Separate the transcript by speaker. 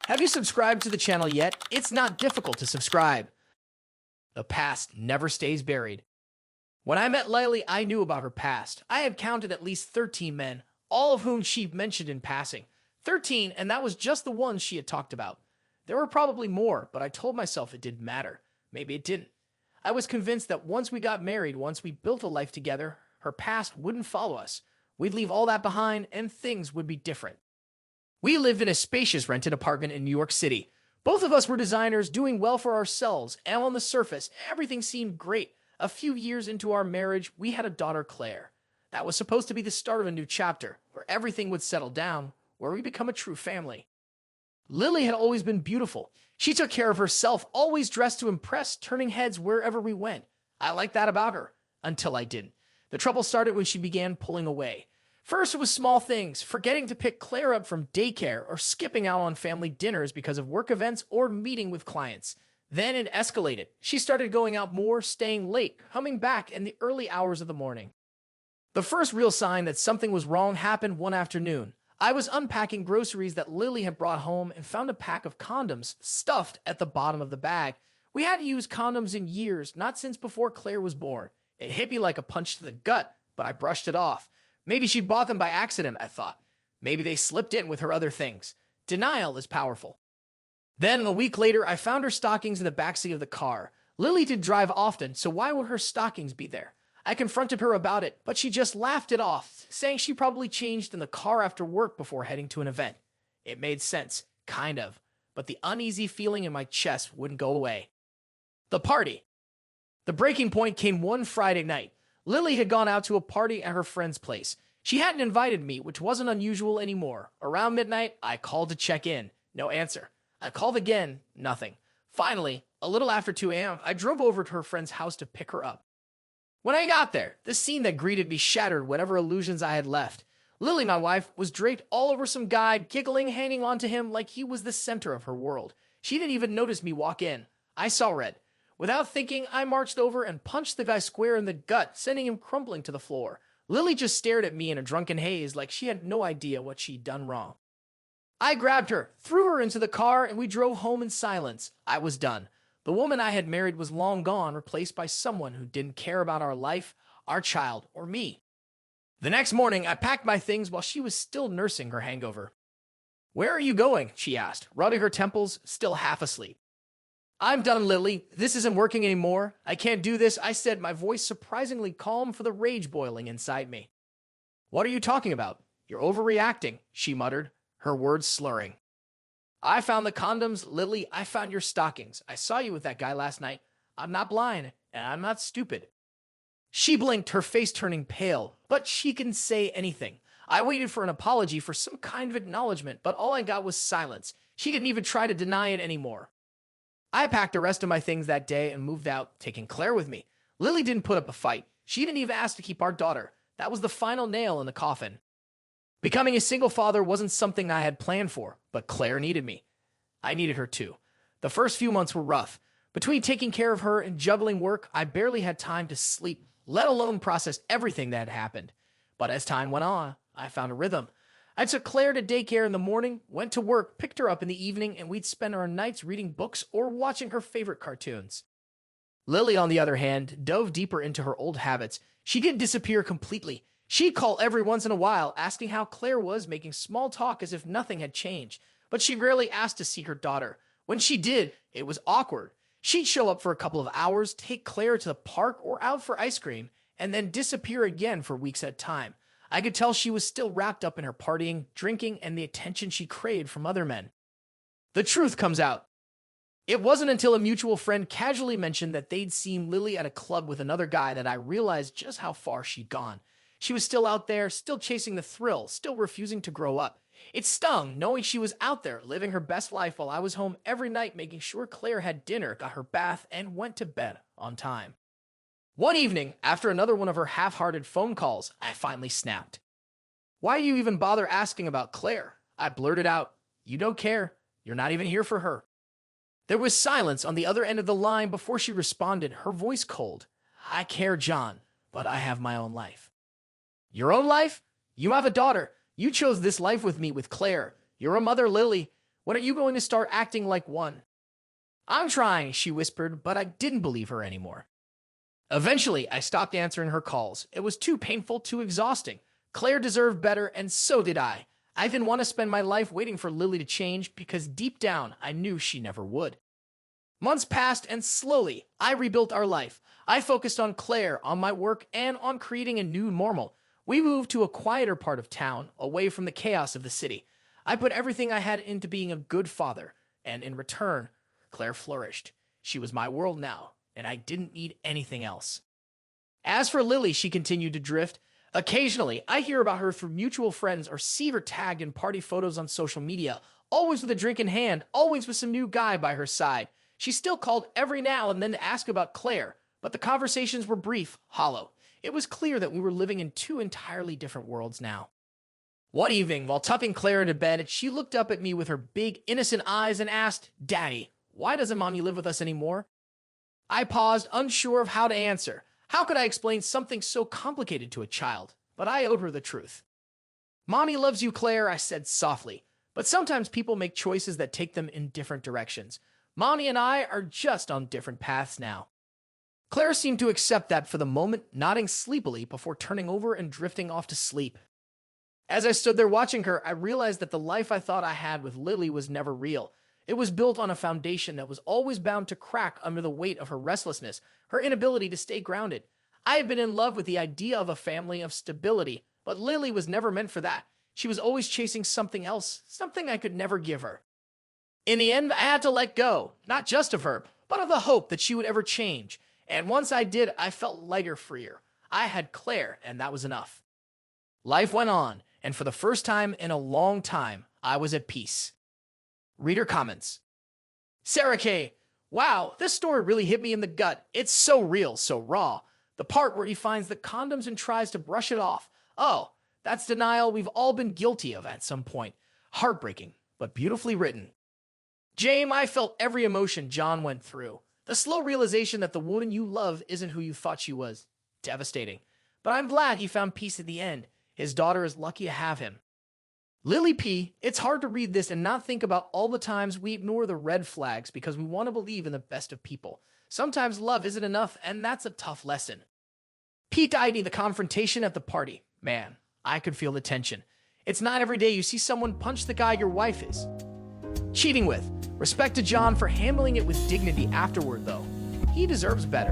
Speaker 1: Have you subscribed to the channel yet? It's not difficult to subscribe. The past never stays buried. When I met Lily, I knew about her past. I had counted at least 13 men, all of whom she mentioned in passing. 13, and that was just the ones she had talked about. There were probably more, but I told myself it didn't matter. Maybe it didn't. I was convinced that once we got married, once we built a life together, her past wouldn't follow us. We'd leave all that behind, and things would be different. We lived in a spacious rented apartment in New York City. Both of us were designers doing well for ourselves, and on the surface, everything seemed great. A few years into our marriage, we had a daughter, Claire. That was supposed to be the start of a new chapter, where everything would settle down, where we become a true family. Lily had always been beautiful. She took care of herself, always dressed to impress, turning heads wherever we went. I liked that about her, until I didn't. The trouble started when she began pulling away. First, it was small things, forgetting to pick Claire up from daycare or skipping out on family dinners because of work events or meeting with clients. Then it escalated. She started going out more, staying late, coming back in the early hours of the morning. The first real sign that something was wrong happened one afternoon. I was unpacking groceries that Lily had brought home and found a pack of condoms stuffed at the bottom of the bag. We hadn't used condoms in years, not since before Claire was born. It hit me like a punch to the gut, but I brushed it off. Maybe she'd bought them by accident, I thought. Maybe they slipped in with her other things. Denial is powerful. Then, a week later, I found her stockings in the backseat of the car. Lily did drive often, so why would her stockings be there? I confronted her about it, but she just laughed it off, saying she probably changed in the car after work before heading to an event. It made sense, kind of, but the uneasy feeling in my chest wouldn't go away. The party. The breaking point came one Friday night. Lily had gone out to a party at her friend's place. She hadn't invited me, which wasn't unusual anymore. Around midnight, I called to check in. No answer. I called again. Nothing. Finally, a little after 2 a.m., I drove over to her friend's house to pick her up. When I got there, the scene that greeted me shattered whatever illusions I had left. Lily, my wife, was draped all over some guy, giggling, hanging onto him like he was the center of her world. She didn't even notice me walk in. I saw red. Without thinking, I marched over and punched the guy square in the gut, sending him crumpling to the floor. Lily just stared at me in a drunken haze like she had no idea what she'd done wrong. I grabbed her, threw her into the car, and we drove home in silence. I was done. The woman I had married was long gone, replaced by someone who didn't care about our life, our child, or me. The next morning, I packed my things while she was still nursing her hangover. "Where are you going?" she asked, rubbing her temples, still half asleep. "I'm done, Lily. This isn't working anymore. I can't do this," I said, my voice surprisingly calm for the rage boiling inside me. "What are you talking about? You're overreacting," she muttered, her words slurring. "I found the condoms, Lily. I found your stockings. I saw you with that guy last night. I'm not blind, and I'm not stupid." She blinked, her face turning pale, but she couldn't say anything. I waited for an apology, for some kind of acknowledgement, but all I got was silence. She didn't even try to deny it anymore. I packed the rest of my things that day and moved out, taking Claire with me. Lily didn't put up a fight. She didn't even ask to keep our daughter. That was the final nail in the coffin. Becoming a single father wasn't something I had planned for, but Claire needed me. I needed her too. The first few months were rough. Between taking care of her and juggling work, I barely had time to sleep, let alone process everything that had happened. But as time went on, I found a rhythm. I took Claire to daycare in the morning, went to work, picked her up in the evening, and we'd spend our nights reading books or watching her favorite cartoons. Lily, on the other hand, dove deeper into her old habits. She didn't disappear completely. She'd call every once in a while, asking how Claire was, making small talk as if nothing had changed. But she rarely asked to see her daughter. When she did, it was awkward. She'd show up for a couple of hours, take Claire to the park or out for ice cream, and then disappear again for weeks at a time. I could tell she was still wrapped up in her partying, drinking, and the attention she craved from other men. The truth comes out. It wasn't until a mutual friend casually mentioned that they'd seen Lily at a club with another guy that I realized just how far she'd gone. She was still out there, still chasing the thrill, still refusing to grow up. It stung, knowing she was out there, living her best life while I was home every night making sure Claire had dinner, got her bath, and went to bed on time. One evening, after another one of her half-hearted phone calls, I finally snapped. "Why do you even bother asking about Claire?" I blurted out. "You don't care. You're not even here for her." There was silence on the other end of the line before she responded, her voice cold. "I care, John, but I have my own life." "Your own life? You have a daughter. You chose this life with me with Claire. You're a mother, Lily. When are you going to start acting like one? I'm trying, she whispered, but I didn't believe her anymore. Eventually, I stopped answering her calls. It was too painful, too exhausting. Claire deserved better, and so did I. I didn't want to spend my life waiting for Lily to change because deep down, I knew she never would. Months passed, and slowly, I rebuilt our life. I focused on Claire, on my work, and on creating a new normal. We moved to a quieter part of town, away from the chaos of the city. I put everything I had into being a good father, and in return, Claire flourished. She was my world now, and I didn't need anything else. As for Lily, she continued to drift. Occasionally, I hear about her through mutual friends or see her tagged in party photos on social media, always with a drink in hand, always with some new guy by her side. She still called every now and then to ask about Claire, but the conversations were brief, hollow. It was clear that we were living in two entirely different worlds now. One evening, while tucking Claire into bed, she looked up at me with her big, innocent eyes and asked, "Daddy, why doesn't Mommy live with us anymore?" I paused, unsure of how to answer. How could I explain something so complicated to a child? But I owed her the truth. "Mommy loves you, Claire," I said softly. "But sometimes people make choices that take them in different directions. Mommy and I are just on different paths now." Claire seemed to accept that for the moment, nodding sleepily before turning over and drifting off to sleep. As I stood there watching her, I realized that the life I thought I had with Lily was never real. It was built on a foundation that was always bound to crack under the weight of her restlessness, her inability to stay grounded. I had been in love with the idea of a family of stability, but Lily was never meant for that. She was always chasing something else, something I could never give her. In the end, I had to let go, not just of her, but of the hope that she would ever change. And once I did, I felt lighter, freer. I had Claire, and that was enough. Life went on, and for the first time in a long time, I was at peace. Reader comments. Sarah K. Wow, this story really hit me in the gut. It's so real, so raw. The part where he finds the condoms and tries to brush it off. Oh, that's denial we've all been guilty of at some point. Heartbreaking, but beautifully written. James, I felt every emotion John went through. The slow realization that the woman you love isn't who you thought she was. Devastating. But I'm glad he found peace at the end. His daughter is lucky to have him. Lily P., it's hard to read this and not think about all the times we ignore the red flags because we want to believe in the best of people. Sometimes love isn't enough, and that's a tough lesson. Pete ID, the confrontation at the party. Man, I could feel the tension. It's not every day you see someone punch the guy your wife is cheating with. Respect to John for handling it with dignity afterward, though. He deserves better.